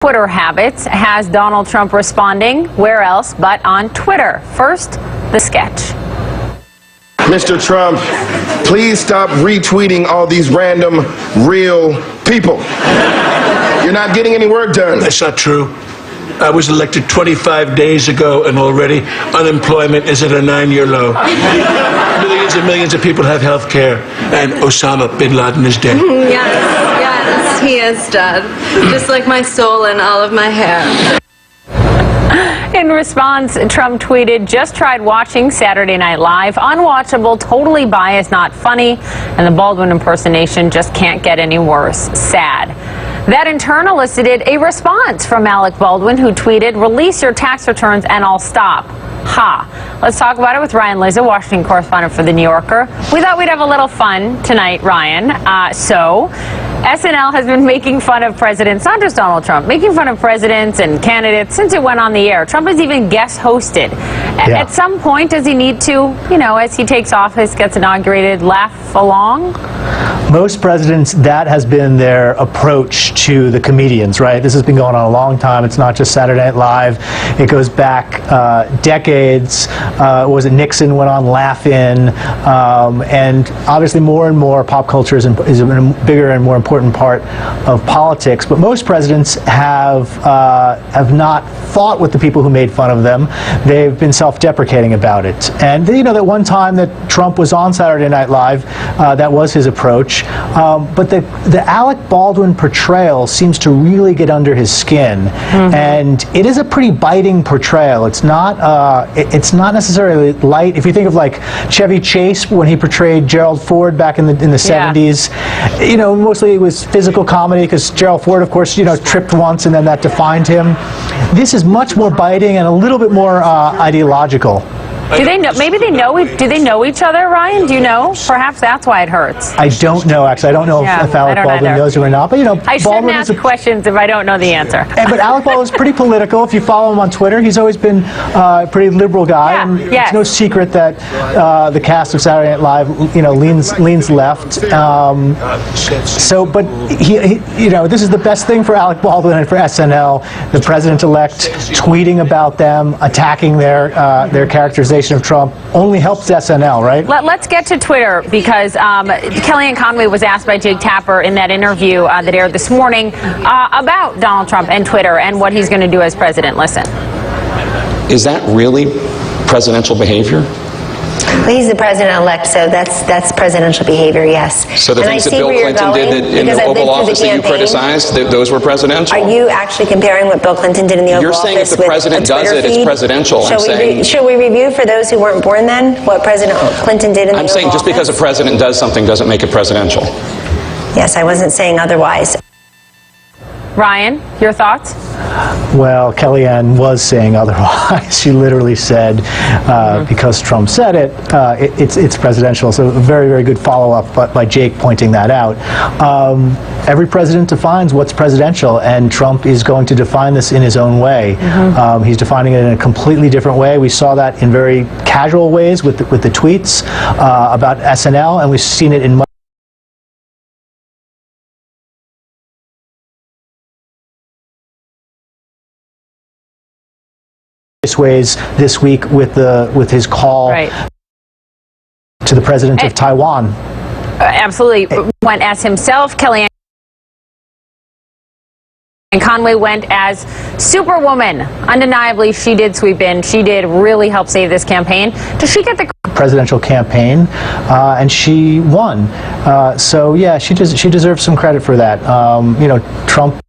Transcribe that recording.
Twitter habits has Donald Trump responding where else but on Twitter. First, the sketch. Mr. Trump, please stop retweeting all these random, real people. You're not getting any work done. That's not true. I was elected 25 days ago, and already unemployment is at a 9-year low. Millions and millions of people have health care, and Osama bin Laden is dead. Yes, he is dead. Just like my soul and all of my hair. In response, Trump tweeted, "Just tried watching Saturday Night Live. Unwatchable, totally biased, not funny. And the Baldwin impersonation just can't get any worse. Sad." That in turn elicited a response from Alec Baldwin, who tweeted, "Release your tax returns and I'll stop." Ha. Let's talk about it with Ryan Lizza, Washington correspondent for The New Yorker. We thought we'd have a little fun tonight, Ryan. SNL has been making fun of presidents, not just Donald Trump, making fun of presidents and candidates since it went on the air. Trump has even guest hosted. Yeah. At some point, does he need to, as he takes office, gets inaugurated, laugh along? Most presidents, that has been their approach to the comedians, right? This has been going on a long time. It's not just Saturday Night Live. It goes back decades. Was it Nixon went on Laugh-In? And obviously more and more pop culture is a bigger and more important part of politics. But most presidents have not fought with the people who made fun of them. They've been self-deprecating about it. And that one time that Trump was on Saturday Night Live, that was his approach. But the Alec Baldwin portrayal seems to really get under his skin, and it is a pretty biting portrayal. It's not necessarily light. If you think of like Chevy Chase when he portrayed Gerald Ford back in the 70s, mostly it was physical comedy because Gerald Ford, of course, tripped once and then that defined him. This is much more biting and a little bit more ideological. Do they know? Maybe they know. Do they know each other, Ryan? Do you know? Perhaps that's why it hurts. I don't know. Actually, I don't know if Alec Baldwin knows him or not. But I shouldn't ask questions if I don't know the answer. But Alec Baldwin is pretty political. If you follow him on Twitter, he's always been a pretty liberal guy. Yeah, and it's no secret that the cast of Saturday Night Live, leans left. But this is the best thing for Alec Baldwin and for SNL. The president-elect tweeting about them, attacking their characterization of Trump only helps SNL, right? Let's get to Twitter because Kelly and Conway was asked by Jake Tapper in that interview that aired this morning about Donald Trump and Twitter and what he's going to do as president. Listen. Is that really presidential behavior? Well, he's the president-elect, so that's presidential behavior, yes. So the things that Bill Clinton did in the Oval Office that you criticized, those were presidential? Are you actually comparing what Bill Clinton did in the Oval Office? You're saying if the president does it, it's presidential. Should we review for those who weren't born then what President Clinton did in the Oval Office? I'm saying just because a president does something doesn't make it presidential. Yes, I wasn't saying otherwise. Ryan, your thoughts? Well, Kellyanne was saying otherwise. She literally said, because Trump said it, it's presidential. So a very, very good follow-up by Jake pointing that out. Every president defines what's presidential, and Trump is going to define this in his own way. He's defining it in a completely different way. We saw that in very casual ways with the tweets about SNL, and we've seen it in much ways this week with his call to the president of Taiwan. Absolutely. Went as himself. Kelly and Conway went as Superwoman. Undeniably, she did sweep in. She did really help save this campaign. Does she get the presidential campaign? And she won. So yeah, she deserves some credit for that. Trump